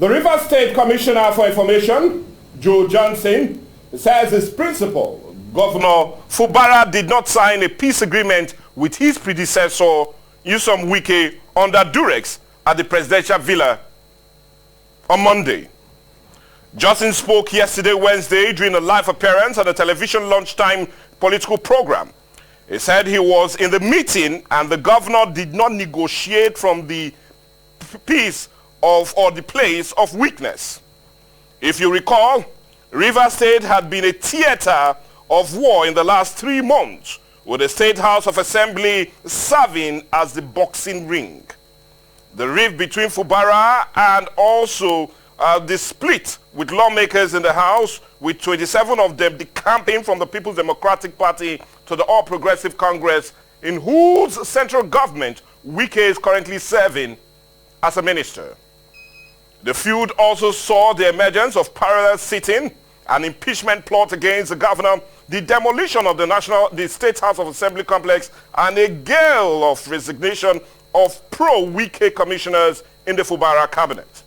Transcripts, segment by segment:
The Rivers State Commissioner for Information, Joe Johnson, says his principal, Governor Fubara, did not sign a peace agreement with his predecessor, Nyesom Wike, under Durex at the presidential villa on Monday. Johnson spoke yesterday, Wednesday, during a live appearance on the television lunchtime political program. He said he was in the meeting and the governor did not negotiate from the piece of or the place of weakness. If you recall, Rivers State had been a theater of war in the last 3 months, with the State House of Assembly serving as the boxing ring. The rift between Fubara and also the split with lawmakers in the House, with 27 of them decamping from the People's Democratic Party to the All Progressive Congress, in whose central government Wike is currently serving as a minister. The feud also saw the emergence of parallel sitting, an impeachment plot against the governor, the demolition of the State House of Assembly complex, and a gale of resignation of pro-Wike commissioners in the Fubara cabinet.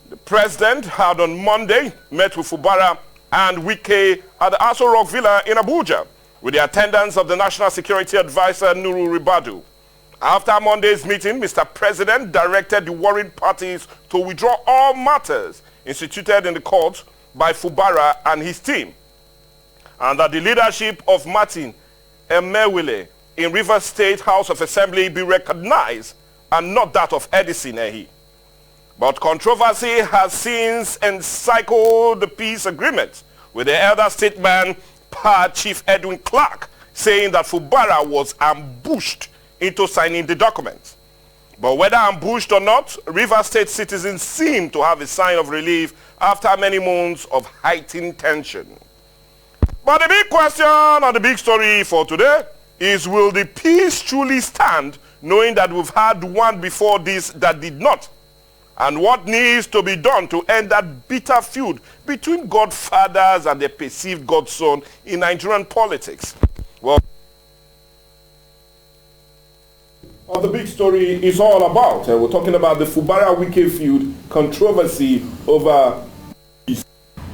The president had on Monday met with Fubara and Wike at the Aso Rock Villa in Abuja with the attendance of the National Security Advisor Nuru Ribadu. After Monday's meeting, Mr. President directed the warring parties to withdraw all matters instituted in the court by Fubara and his team, and that the leadership of Martin Emewile in Rivers State House of Assembly be recognized and not that of Edison Ehi. But controversy has since encircled the peace agreement, with the elder statesman, Chief Edwin Clark, saying that Fubara was ambushed into signing the document. But whether ambushed or not, Rivers State citizens seem to have a sign of relief after many months of heightened tension. But the big question or the big story for today is, will the peace truly stand, knowing that we've had one before this that did not? And what needs to be done to end that bitter feud between godfathers and their perceived godson in Nigerian politics? Well, what the big story is all about. We're talking about the Fubara-Wike feud, controversy over peace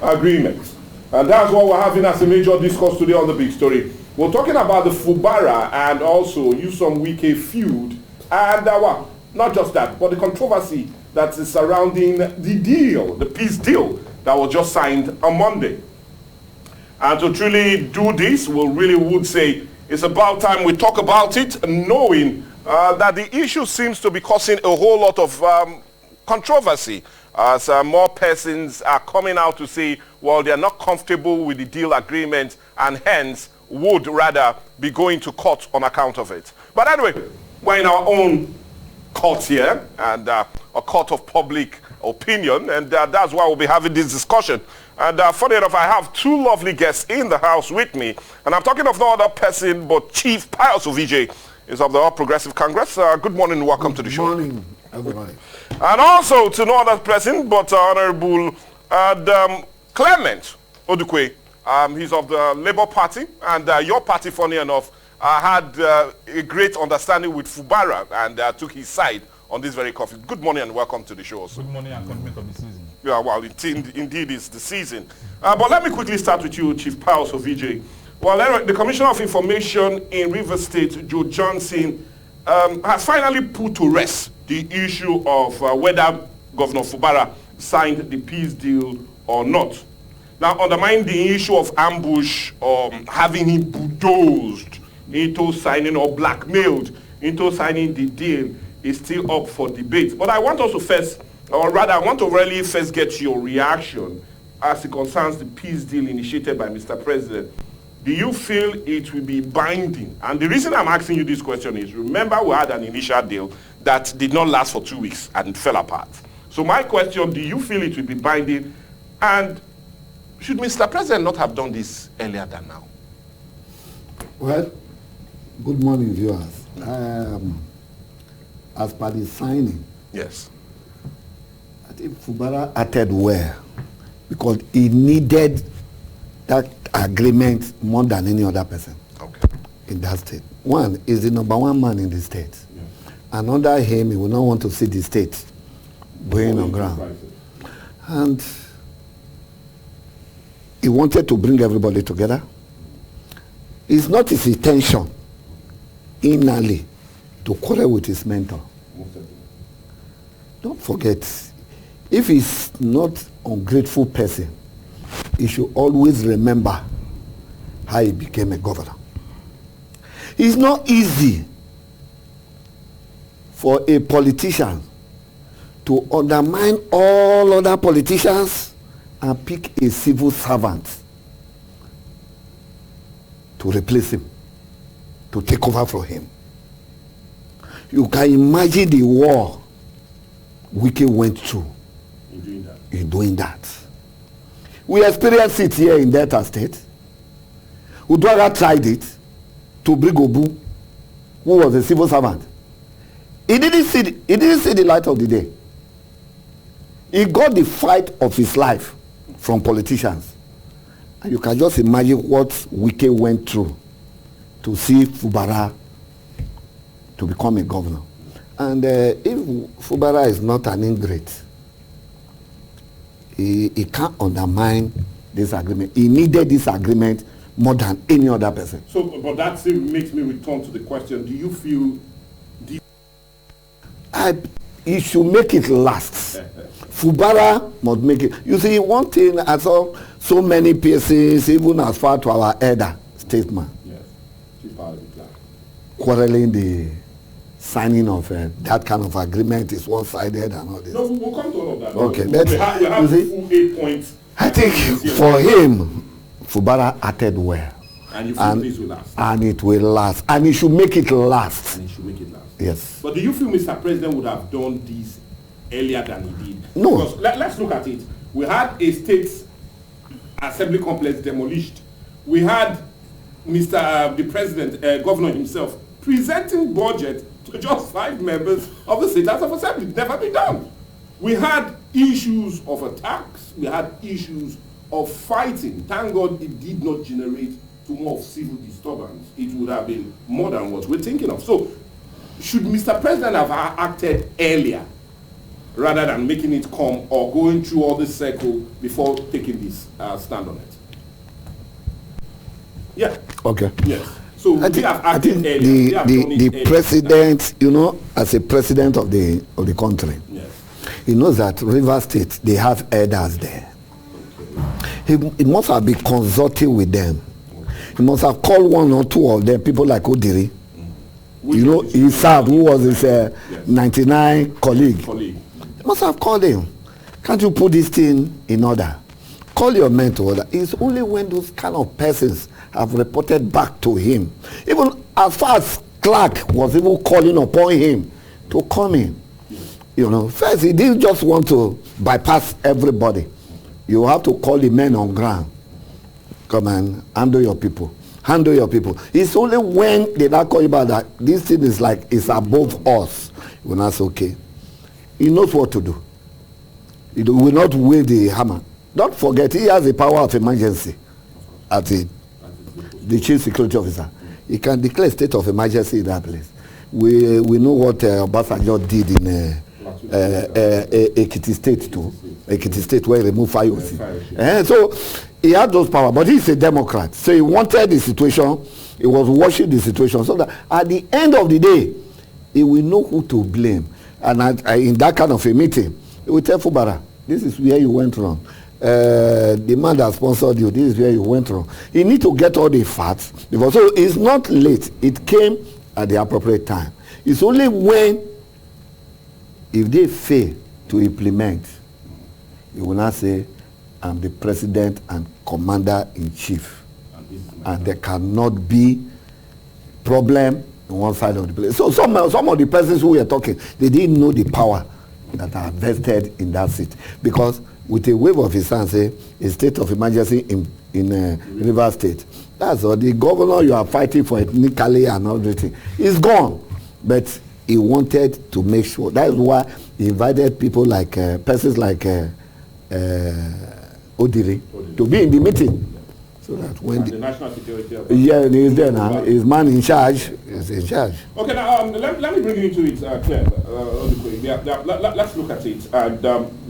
agreements. And that's what we're having as a major discourse today on the big story. We're talking about the Fubara and also Nyesom Wike feud. And not just that, but the controversy that is surrounding the deal, the peace deal that was just signed on Monday. And to truly do this, we really would say it's about time we talk about it, knowing that the issue seems to be causing a whole lot of controversy, as more persons are coming out to say, well, they're not comfortable with the deal agreement and hence would rather be going to court on account of it. But anyway, we're in our own court here, and a court of public opinion, and that's why we'll be having this discussion. And funny enough, I have two lovely guests in the house with me, and I'm talking of no other person but Chief Pius Ovije is of the All Progressive Congress. Good morning and welcome to the show. Good morning, everybody. And also to no other person but Honorable Clement Odukwe. He's of the Labour Party, and your party, funny enough, had a great understanding with Fubara and took his side on this very conflict. Good morning and welcome to the show also. Good morning and compliment of the season. Yeah, well, indeed it's the season. But let me quickly start with you, Chief Pius Ovije. Well, anyway, the Commissioner of Information in Rivers State, Joe Johnson, has finally put to rest the issue of whether Governor Fubara signed the peace deal or not. Now, undermining the issue of ambush or having him bulldozed into signing or blackmailed into signing the deal is still up for debate. But I want us to first, or rather, I want to really first get your reaction as it concerns the peace deal initiated by Mr. President. Do you feel it will be binding? And the reason I'm asking you this question is, remember we had an initial deal that did not last for 2 weeks and it fell apart. So my question, do you feel it will be binding? And should Mr. President not have done this earlier than now? Well, good morning, viewers. As per the signing, yes, I think Fubara acted well because he needed that agreement more than any other person in that state. One is the #1 man in the state. Yeah. And under him, he will not want to see the state going on ground. And he wanted to bring everybody together. It's not his intention inally to quarrel with his mentor. Don't forget, if he's not an ungrateful person, he should always remember how he became a governor. It's not easy for a politician to undermine all other politicians and pick a civil servant to replace him, to take over from him. You can imagine the war Wike went through in doing that. We experienced it here in Delta State. Uduagha tried it to bring Obu, who was a civil servant. He didn't see the light of the day. He got the fight of his life from politicians. And you can just imagine what Wike went through to see Fubara to become a governor. And if Fubara is not an ingrate, he can't undermine this agreement. He needed this agreement more than any other person. So, but that still makes me return to the question, do you feel... He should make it last. Fubara must make it. You see, one thing I saw so many places, even as far to our elder statesman, quarreling the signing of that kind of agreement is one-sided and all this. No, we'll come to all of that. Okay, we have the full 8 points. I think for him, Fubara acted well. And you feel this will last? And it will last. And he should make it last. And he should make it last. Yes. But do you feel Mr. President would have done this earlier than he did? No. Because let's look at it. We had a state assembly complex demolished. We had the president, governor himself, presenting budget to just 5 members of the state House of Assembly. Never been done. We had issues of attacks. We had issues of fighting. Thank God it did not generate too much civil disturbance. It would have been more than what we're thinking of. So, should Mr. President have acted earlier rather than making it come or going through all this circle before taking this stand on it? Yeah. Okay. Yes. So I think the president, you know, as a president of the country, yes, he knows that River State, they have elders there. Okay. He must have been consulting with them. Okay. He must have called 1 or 2 of them, people like Odiri. You know, he served, who was his yes, 99 colleague. He must have called him. Can't you put this thing in order? Call your men to order. It's only when those kind of persons have reported back to him. Even as far as Clark was even calling upon him to come in. Yes. You know, first he didn't just want to bypass everybody. You have to call the men on ground. Come and handle your people. Handle your people. It's only when they not call you about that this thing is like it's above us. When that's okay. He knows what to do. He will not wave the hammer. Don't forget, he has the power of emergency as the chief security officer. He can declare state of emergency in that place. We know what Obasanjo did in Ekiti State too. Ekiti State where he removed Fayosi. So he had those powers, but he's a Democrat. So he wanted the situation, he was watching the situation, so that at the end of the day, he will know who to blame. And in that kind of a meeting, he will tell Fubara, this is where you went wrong. The man that sponsored you, this is where you went wrong. You need to get all the facts. So it's not late. It came at the appropriate time. It's only when, if they fail to implement, you will not say, I'm the president and commander-in-chief. And there cannot be problem on one side of the place. So some of the persons who were talking, they didn't know the power that are vested in that seat. Because with a wave of his hand, say, a state of emergency in River State. That's all. The governor you are fighting for ethnically and everything is gone. But he wanted to make sure. That is why he invited people like, persons like Odiri to be in the meeting. So that when the national security officer. Yeah, he's there now. His man in charge is in charge. Okay, now let me bring you into it, Claire. Let's look at it. And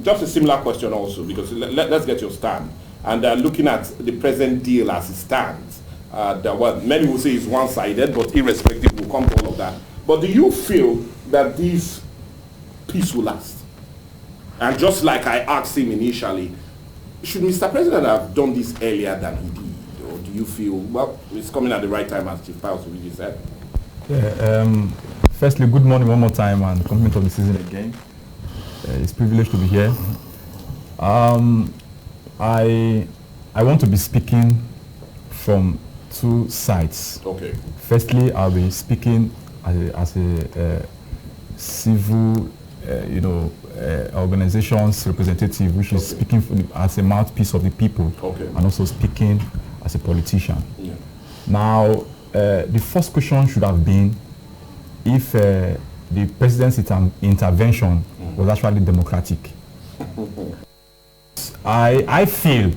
just a similar question also, because let's get your stand. And looking at the present deal as it stands, well, many will say it's one-sided, but irrespective, we'll come to all of that. But do you feel that this peace will last? And just like I asked him initially, should Mr. President have done this earlier than he did? Or do you feel, well, it's coming at the right time, as Chief Pius really said? Yeah, firstly, good morning one more time and compliment of the season again. It's a privilege to be here. I want to be speaking from two sides. Okay. Firstly, I'll be speaking as a civil, organization's representative, which is speaking as a mouthpiece of the people, okay, and also speaking as a politician. Yeah. Now, the first question should have been if the president's intervention was actually democratic. I feel,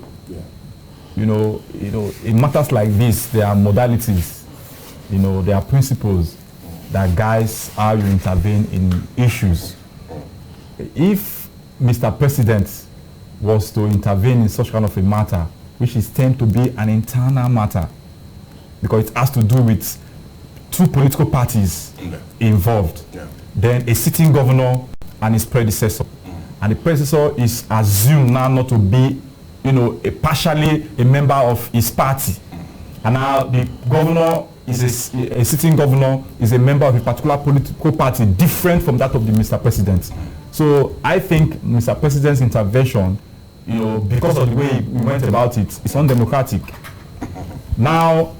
in matters like this, there are modalities, there are principles that guides how you intervene in issues. If Mr. President was to intervene in such kind of a matter, which is tend to be an internal matter, because it has to do with two political parties involved, then a sitting governor and his predecessor. And the predecessor is assumed now not to be, partially a member of his party. And now the governor is a sitting governor, is a member of a particular political party different from that of the Mr. President. So I think Mr. President's intervention, because of the way we went about it, is undemocratic. Now,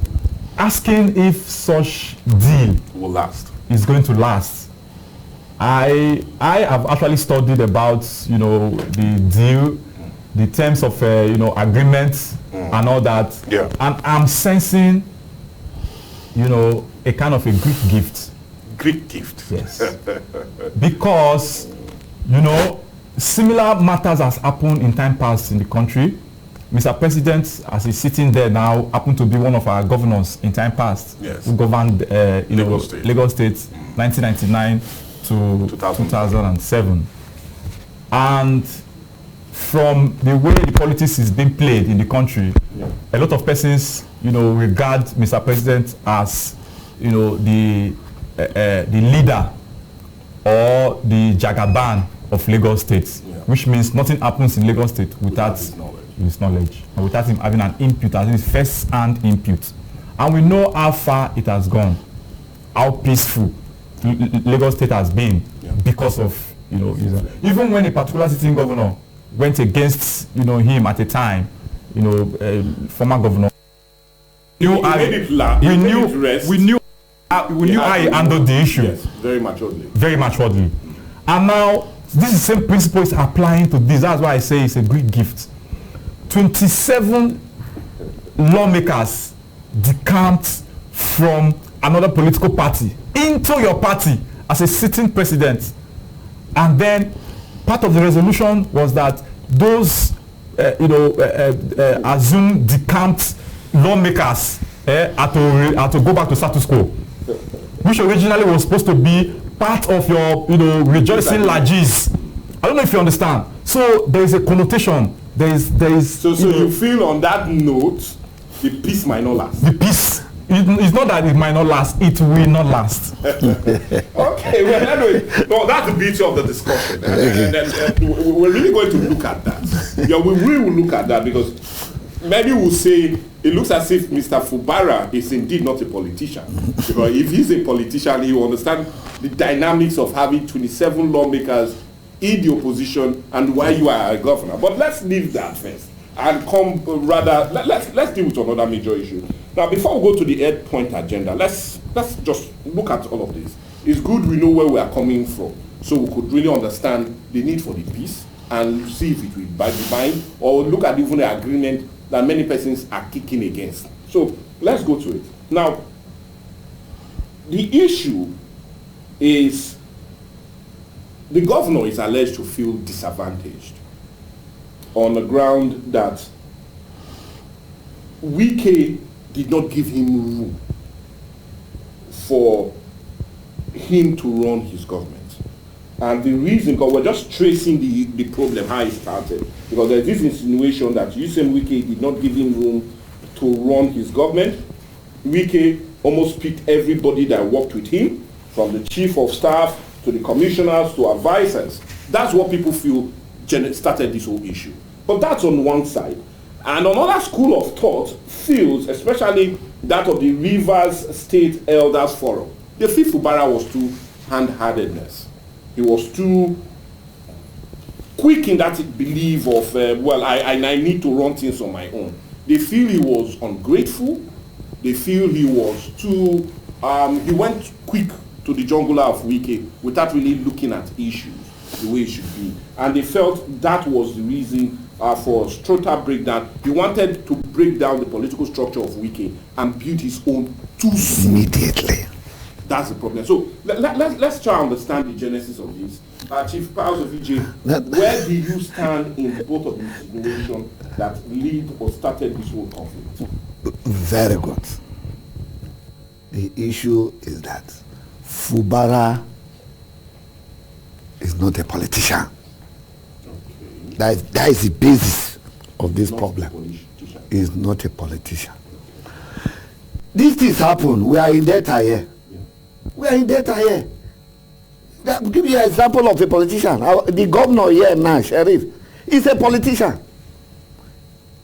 asking if such deal will last is going to last, I have actually studied about the deal, the terms of agreements and all that, and I'm sensing a kind of a Greek gift. Greek gift. Yes. Because similar matters has happened in time past in the country. Mr. President, as he's sitting there now, happened to be one of our governors in time past, who governed Lagos State 1999 to 2007. And from the way the politics is being played in the country, a lot of persons, regard Mr. President as, the leader or the Jagaban of Lagos State, which means nothing happens in Lagos State without his knowledge and without him having an input, as his first-hand input. And we know how far it has gone, how peaceful Lagos State has been because of, even when a particular sitting governor went against, him at a time, former governor. We knew how he handled the issue. Yes, very maturely. Very maturely. And now, this is the same principle is applying to this. That's why I say it's a great gift. 27 lawmakers decamped from another political party into your party as a sitting president. And then part of the resolution was that those assumed decamped lawmakers had to go back to status quo, which originally was supposed to be part of your rejoicing largesse. I don't know if you understand. So there is a connotation. There is. So you feel on that note, the peace might not last. The peace. It's not that it might not last. It will not last. Okay. Well, anyway, no, that's the beauty of the discussion, and we're really going to look at that. Yeah, we will look at that because many will say it looks as if Mr. Fubara is indeed not a politician. Because if he's a politician, he will understand the dynamics of having 27 lawmakers in the opposition and why you are a governor. But let's leave that first and come rather, let's deal with another major issue. Now, before we go to the 8-point agenda, let's just look at all of this. It's good we know where we are coming from, so we could really understand the need for the peace and see if it will buy the bind, or look at even the agreement that many persons are kicking against. So let's go to it. Now, the issue is the governor is alleged to feel disadvantaged on the ground that Wike did not give him room for him to run his government. And the reason, because we're just tracing the problem, how it started. Because there's this insinuation that Yusem Wike did not give him room to run his government. Wike almost picked everybody that worked with him, from the chief of staff to the commissioners to advisors. That's what people feel started this whole issue. But that's on one side. And another school of thought feels, especially that of the Rivers State Elders Forum, they feel Fubara was too hand-handedness. He was too quick in that belief of, well, I need to run things on my own. They feel he was ungrateful. They feel he was too, he went quick to the jugular of Wike without really looking at issues the way it should be. And they felt that was the reason for Strota breakdown. He wanted to break down the political structure of Wike and build his own too soon. Immediately. That's the problem. So let's try to understand the genesis of this. Chief Powers of EJ, where do you stand in both of these situations that lead or started this whole conflict? Very good. The issue is that Fubara is not a politician. Okay. That is the basis of this problem. He is not a politician. These things happen. We are in data here. Yeah. We are in data here. I'll give you an example of a politician. The governor here now, Sheriff, is a politician.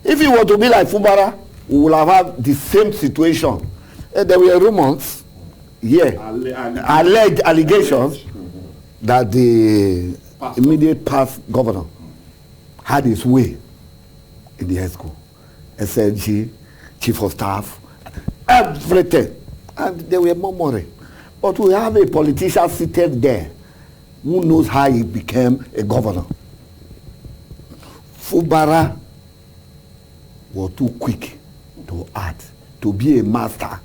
If he were to be like Fubara, we will have had the same situation. There were rumors here, alleged allegations that the immediate past governor had his way in the high school. SLG, chief of staff, everything. And they were murmuring. But we have a politician seated there who knows how he became a governor. Fubara was too quick to act, to be a master.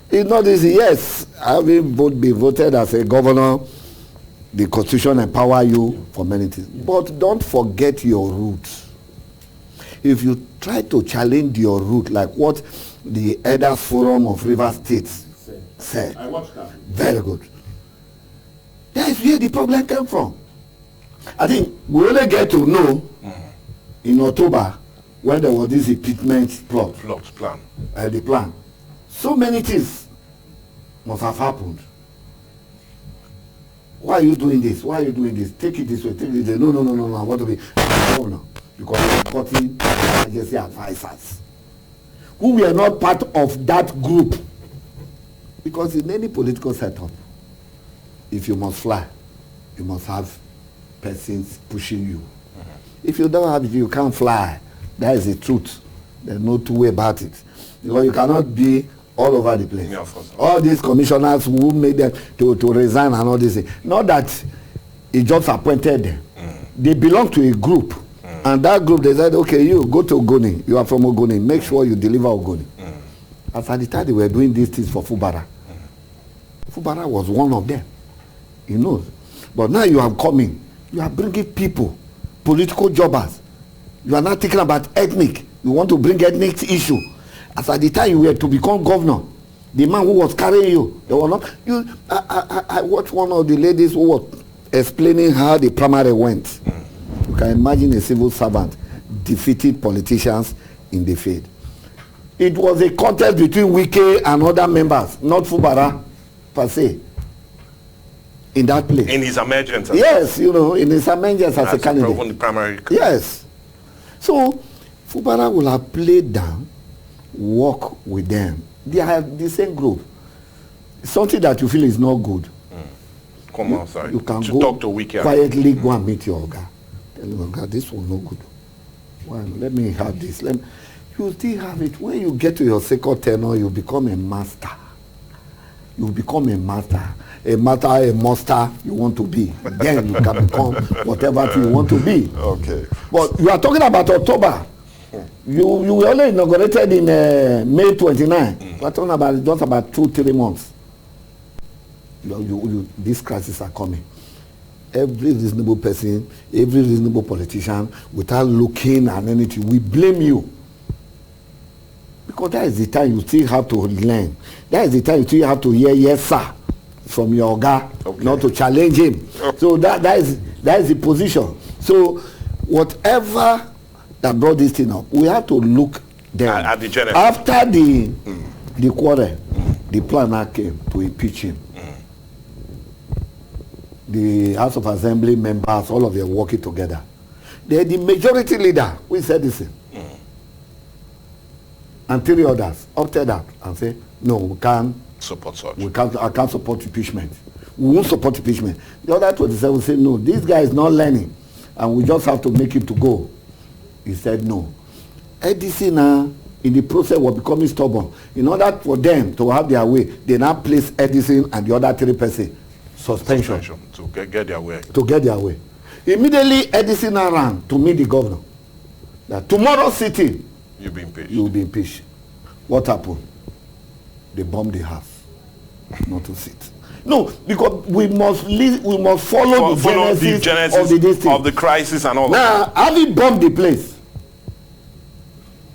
It's not easy. Yes, having been voted as a governor, the constitution empower you for many things. But don't forget your roots. If you try to challenge your root, like what the Elders Forum of Rivers State said, I watched that. Very good. That is where the problem came from. I think we only get to know in October when there was this impeachment plan. The plan. So many things must have happened. Why are you doing this? Why are you doing this? Take it this way, take it this way. No, I want to be governor. Because I'm supporting emergency advisors who were not part of that group. Because in any political setup, if you must fly, you must have persons pushing you. If you don't have it, you can't fly. That is the truth. There's no two way about it. Because you cannot be all over the place. Yeah, all these commissioners who made them to resign and all this thing. Not that he just appointed them. They belong to a group. And that group, they said, okay, you go to Ogoni. You are from Ogoni. Make sure you deliver Ogoni. As at the time they were doing these things for Fubara. Fubara was one of them. He knows. But now you are coming. You are bringing people, political jobbers. You are not thinking about ethnic. You want to bring ethnic issue. As at the time you were to become governor, the man who was carrying you, they were not. I watched one of the ladies who was explaining how the primary went. You can imagine a civil servant defeated politicians in the field. It was a contest between Wike and other members, not Fubara per se. In that place. In his emergence. Yes, in his emergence as a candidate. The primary. Yes. So, Fubara will have played down, work with them. They have the same group. Something that you feel is not good. Come outside. You can go talk to Wike. Quietly go and meet your guy. Tell him, God, this was no good. Well, let me have this. You still have it. When you get to your second tenure, you become a master. You become a master. A master you want to be. Then you can become whatever you want to be. Okay. But you are talking about October. You were only inaugurated in May 29. We are talking about just about 2-3 months. These crises are coming. Every reasonable person, every reasonable politician, without looking at anything, we blame you. Because that is the time you still have to learn. That is the time you still have to hear yes sir from your guy, not to challenge him. So that is the position. So whatever that brought this thing up, we have to look there. At the general. After the quarrel, the plan now came to impeach him. The House of Assembly members, all of them working together. They're the majority leader. We said this. And 3 others opted out and said, no, we can't support such. I can't support impeachment. We won't support impeachment. The other 27 said, no, this guy is not learning, and we just have to make him to go. He said, no. Edison in the process was becoming stubborn. In order for them to have their way, they now placed Edison and the other 3 persons suspension to get their way. To get their way. Immediately, Edison ran to meet the governor. That tomorrow sitting, you'll be impeached. You will be impeached. What happened? They bombed the house. Not to sit. No, because we must follow the genesis of the crisis and all now, that. Now, having bombed the place,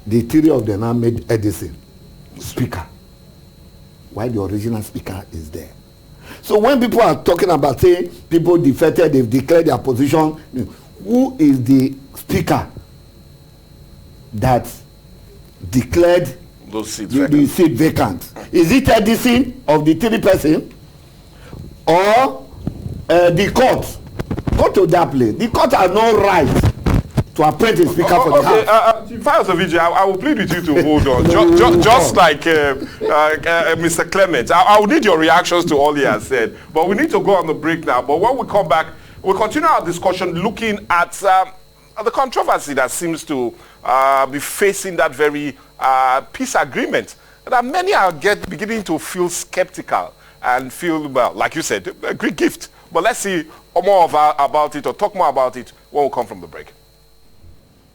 the 3 of them now made Edison speaker. While the original speaker is there. So when people are talking about saying people defected, they've declared their position, who is the speaker that declared those seats the seat vacant? Is it Edison of the 3 person or the court? Go to that place. The court has no right to appoint a speaker for the House. I will plead with you to hold on. Just like Mr. Clement, I will need your reactions to all he has said. But we need to go on the break now. But when we come back, we'll continue our discussion looking at the controversy that seems to be facing that very peace agreement. That many are beginning to feel skeptical and feel, well, like you said, a great gift. But let's see more about it or talk more about it when we come from the break.